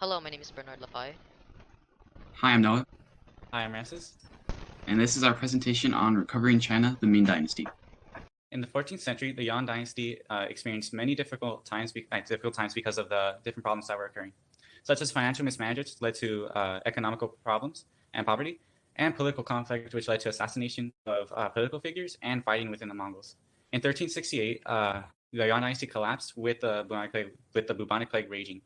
Hello, my name is Bernard Lafay. Hi, I'm Noah, Hi, I'm Ramses. and this is our presentation on Recovery in China, the Ming Dynasty. In the 14th century, the Yuan dynasty experienced many difficult times because of the different problems that were occurring, such as financial mismanagement led to economical problems and poverty, and political conflict, which led to assassination of political figures and fighting within the Mongols. In 1368, the Yuan dynasty collapsed with the bubonic plague raging.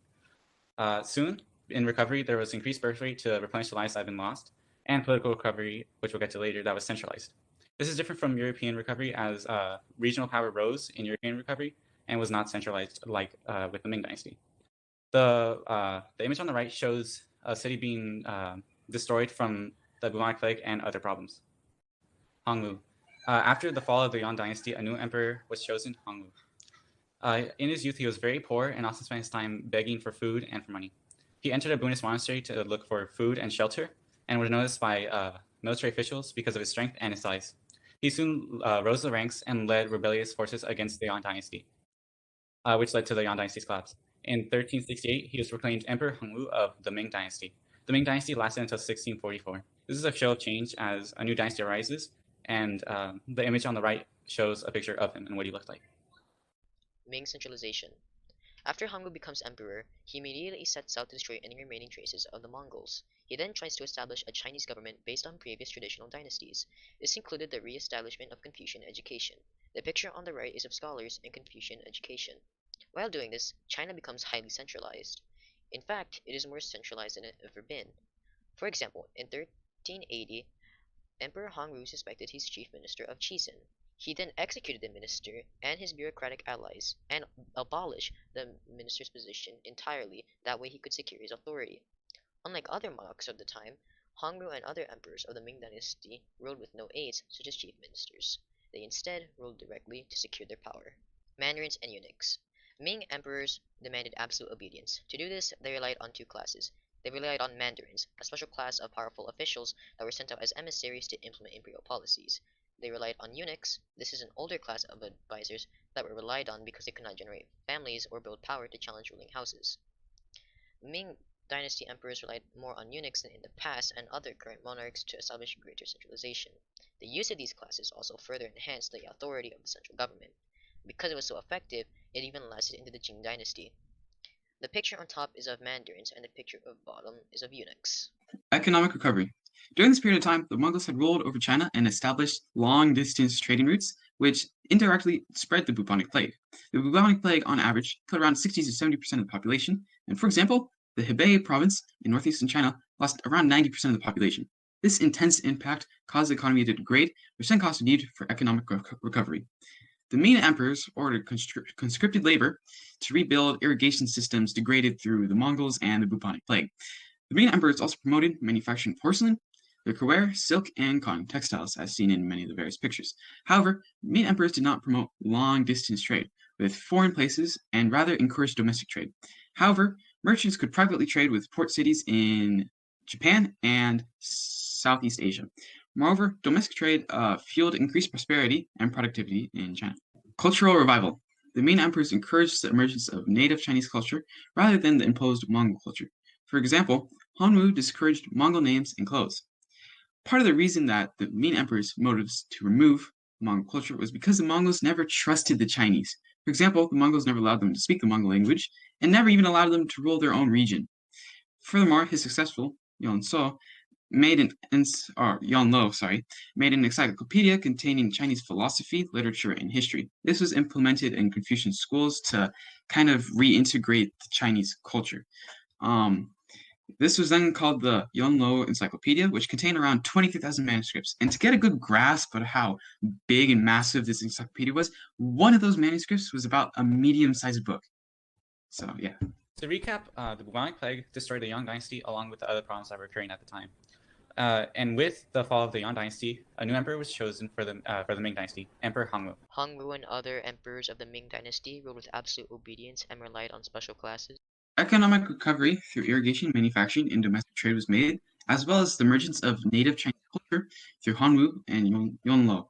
Soon, in recovery, there was increased birth rate to replenish the lives that had been lost, and political recovery, which we'll get to later, that was centralized. This is different from European recovery, as regional power rose in European recovery and was not centralized like with the Ming Dynasty. The image on the right shows a city being destroyed from the bubonic plague and other problems. Hongwu. After the fall of the Yuan Dynasty, a new emperor was chosen, Hongwu. In his youth, he was very poor and often spent his time begging for food and for money. He entered a Buddhist monastery to look for food and shelter and was noticed by military officials because of his strength and his size. He soon rose the ranks and led rebellious forces against the Yuan dynasty, which led to the Yuan dynasty's collapse. In 1368, he was proclaimed Emperor Hongwu of the Ming dynasty. The Ming dynasty lasted until 1644. This is a show of change as a new dynasty arises, and the image on the right shows a picture of him and what he looked like. Ming centralization. After Hongwu becomes emperor, he immediately sets out to destroy any remaining traces of the Mongols. He then tries to establish a Chinese government based on previous traditional dynasties. This included the re-establishment of Confucian education. The picture on the right is of scholars in Confucian education. While doing this, China becomes highly centralized. In fact, it is more centralized than it ever been. For example, in 1380, Emperor Hongwu suspected his chief minister of treason. He then executed the minister and his bureaucratic allies, and abolished the minister's position entirely. That way he could secure his authority. Unlike other monarchs of the time, Hongwu and other emperors of the Ming dynasty ruled with no aides, such as chief ministers. They instead ruled directly to secure their power. Mandarins and eunuchs. Ming emperors demanded absolute obedience. To do this, they relied on two classes. They relied on mandarins, a special class of powerful officials that were sent out as emissaries to implement imperial policies. They relied on eunuchs. This is an older class of advisors that were relied on because they could not generate families or build power to challenge ruling houses. Ming dynasty emperors relied more on eunuchs than in the past and other current monarchs to establish greater centralization. The use of these classes also further enhanced the authority of the central government. Because it was so effective, it even lasted into the Qing dynasty. The picture on top is of mandarins and the picture of bottom is of eunuchs. Economic recovery. During this period of time, the Mongols had ruled over China and established long-distance trading routes, which indirectly spread the bubonic plague. The bubonic plague, on average, killed around 60 to 70% of the population, and for example, the Hebei province in northeastern China lost around 90% of the population. This intense impact caused the economy to degrade, which then caused a need for economic recovery. The Ming emperors ordered conscripted labor to rebuild irrigation systems degraded through the Mongols and the bubonic plague. The Ming emperors also promoted manufacturing porcelain, wickerware, silk, and cotton textiles, as seen in many of the various pictures. However, Ming emperors did not promote long-distance trade with foreign places and rather encouraged domestic trade. However, merchants could privately trade with port cities in Japan and Southeast Asia. Moreover, domestic trade fueled increased prosperity and productivity in China. Cultural revival. The Ming emperors encouraged the emergence of native Chinese culture rather than the imposed Mongol culture. For example, Hongwu discouraged Mongol names and clothes. Part of the reason that the Ming emperors' motives to remove Mongol culture was because the Mongols never trusted the Chinese. For example, the Mongols never allowed them to speak the Mongol language and never even allowed them to rule their own region. Furthermore, his successful Yonlo made an encyclopedia containing Chinese philosophy, literature, and history. This was implemented in Confucian schools to kind of reintegrate the Chinese culture. This was then called the Yonlo Encyclopedia, which contained around 23,000 manuscripts. And to get a good grasp of how big and massive this encyclopedia was, one of those manuscripts was about a medium-sized book. So, yeah. To recap, the bubonic plague destroyed the Yuan dynasty along with the other problems that were occurring at the time. And with the fall of the Yuan dynasty, a new emperor was chosen for the Ming dynasty, Emperor Hongwu. Hongwu and other emperors of the Ming dynasty ruled with absolute obedience and relied on special classes. Economic recovery through irrigation, manufacturing, and domestic trade was made, as well as the emergence of native Chinese culture through Hongwu and Yonlo.